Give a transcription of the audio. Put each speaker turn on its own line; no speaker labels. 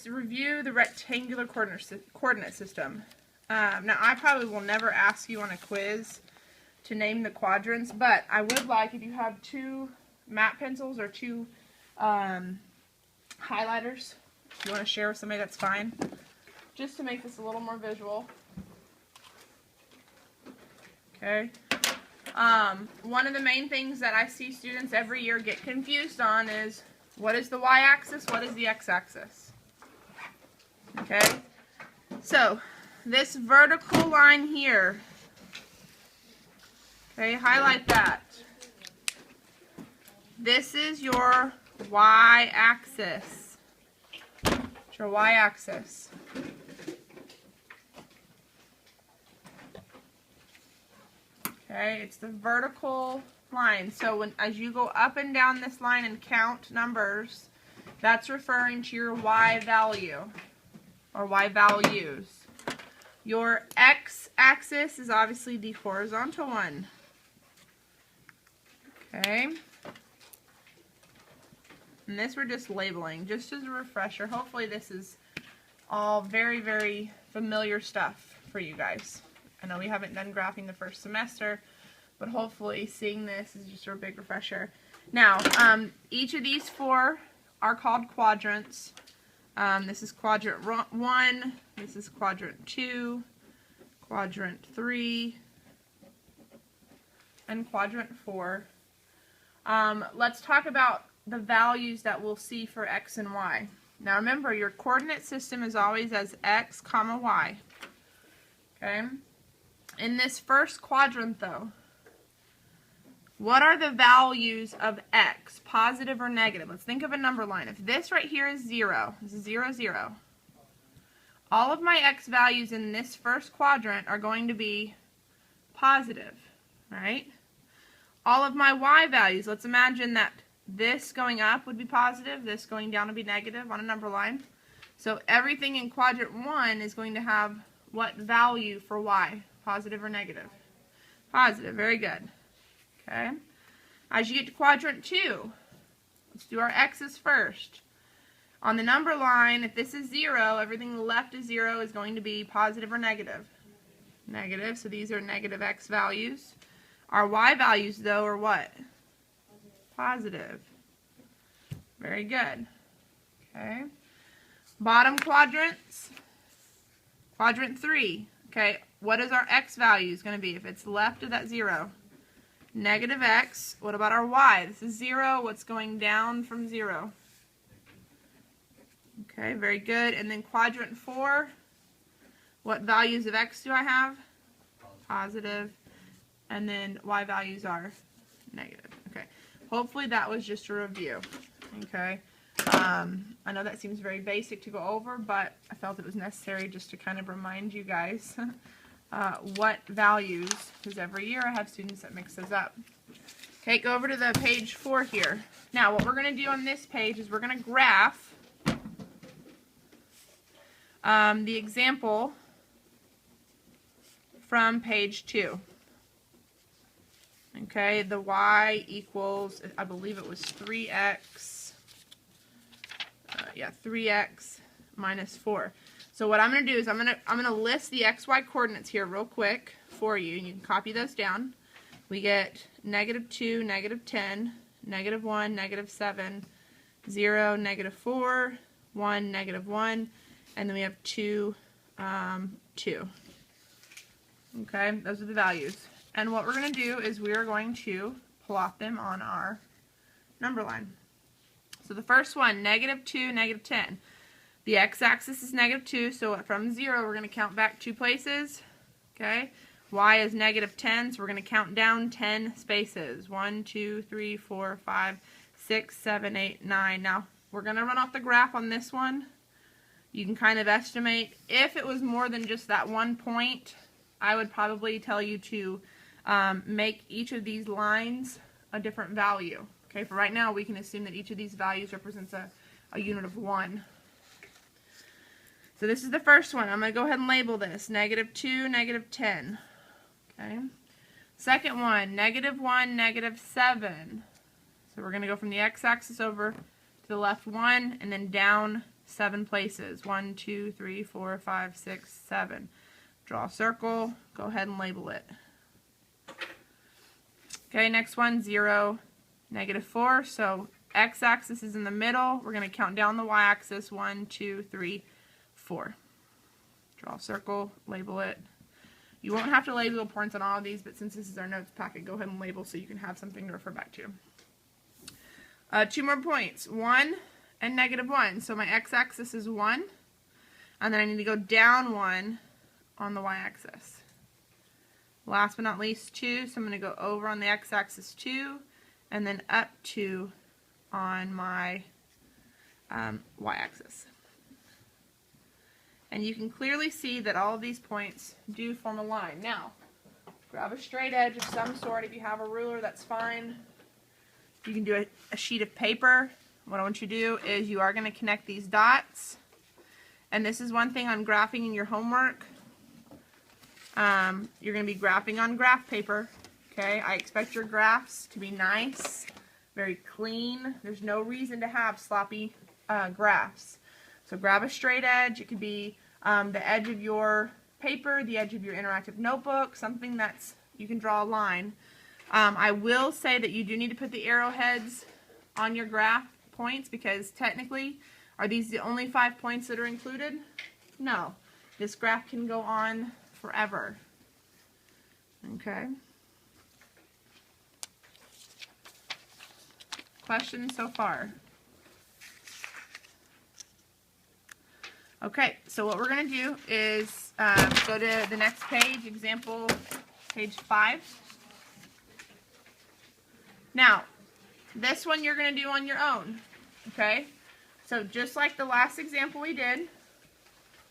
let's review the rectangular coordinate system. Now, I probably will never ask you on a quiz to name the quadrants, but I would like, if you have two map pencils or two highlighters, if you want to share with somebody, that's fine. Just to make this a little more visual. Okay. One of the main things that I see students every year get confused on is, what is the y-axis, what is the x-axis? Okay. So, this vertical line here, okay, highlight that. This is your y-axis. It's your y-axis. Okay, it's the vertical line. So as you go up and down this line and count numbers, that's referring to your y value or y values. Your x-axis is obviously the horizontal one. Okay. And this we're just labeling, just as a refresher. Hopefully this is all very, very familiar stuff for you guys. I know we haven't done graphing the first semester, but hopefully seeing this is just a big refresher. Now, each of these four are called quadrants. This is quadrant 1, this is quadrant 2, quadrant 3, and quadrant 4. Let's talk about the values that we'll see for x and y. Now remember, your coordinate system is always as x, comma, y. Okay? In this first quadrant, though, what are the values of x, positive or negative? Let's think of a number line. If this right here is 0, this is 0, 0, all of my x values in this first quadrant are going to be positive, right? All of my y values, let's imagine that this going up would be positive, this going down would be negative on a number line. So everything in quadrant 1 is going to have what value for y? Positive or negative? Positive. Very good. Okay. As you get to quadrant 2, let's do our x's first. On the number line, if this is 0, everything to the left is 0 is going to be positive or negative? Negative. So these are negative x values. Our y values, though, are what? Positive. Very good. Okay. Bottom quadrants. Quadrant 3. Okay. What is our x values going to be if it's left of that 0? Negative x. What about our y? This is 0. What's going down from 0? Okay, very good. And then quadrant 4, what values of x do I have? Positive. And then y values are negative. Okay. Hopefully that was just a review. Okay. I know that seems very basic to go over, but I felt it was necessary just to kind of remind you guys what values, because every year I have students that mix those up. Okay, go over to the page 4 here. Now, what we're going to do on this page is we're going to graph the example from page 2. Okay, the y equals, I believe it was 3x, 3x minus 4. So what I'm going to do is I'm going to list the xy coordinates here real quick for you, and you can copy those down. We get negative 2, negative 10, negative 1, negative 7, 0, negative 4, 1, negative 1, and then we have 2, 2. Okay, those are the values. And what we're going to do is we are going to plot them on our number line. So the first one, negative 2, negative 10. The x-axis is negative 2, so from 0 we're going to count back 2 places. Okay, y is negative 10, so we're going to count down 10 spaces. 1, 2, 3, 4, 5, 6, 7, 8, 9. Now, we're going to run off the graph on this one. You can kind of estimate. If it was more than just that one point, I would probably tell you to make each of these lines a different value. Okay, for right now, we can assume that each of these values represents a unit of 1. So this is the first one. I'm going to go ahead and label this. Negative 2, negative 10. Okay. Second one, negative 1, negative 7. So we're going to go from the x-axis over to the left 1 and then down 7 places. 1, 2, 3, 4, 5, 6, 7. Draw a circle. Go ahead and label it. Okay, next one, 0, -4. So x-axis is in the middle. We're going to count down the y-axis. 1, 2, 3, 4. Draw a circle. Label it. You won't have to label points on all of these, but since this is our notes packet, go ahead and label so you can have something to refer back to. 2 more points. 1 and -1. So my x-axis is 1, and then I need to go down 1 on the y-axis. Last but not least, 2. So I'm going to go over on the x-axis 2, and then up 2 on my y-axis. And you can clearly see that all of these points do form a line. Now, grab a straight edge of some sort. If you have a ruler, that's fine. You can do a sheet of paper. What I want you to do is you are going to connect these dots. And this is one thing on graphing in your homework. You're going to be graphing on graph paper. Okay, I expect your graphs to be nice, very clean. There's no reason to have sloppy graphs. So grab a straight edge. It could be the edge of your paper, the edge of your interactive notebook, something that's, you can draw a line. I will say that you do need to put the arrowheads on your graph points, because technically, are these the only 5 points that are included? No. This graph can go on forever. Okay. Questions so far? Okay, so what we're going to do is go to the next page, example page 5. Now, this one you're going to do on your own, okay? So just like the last example we did,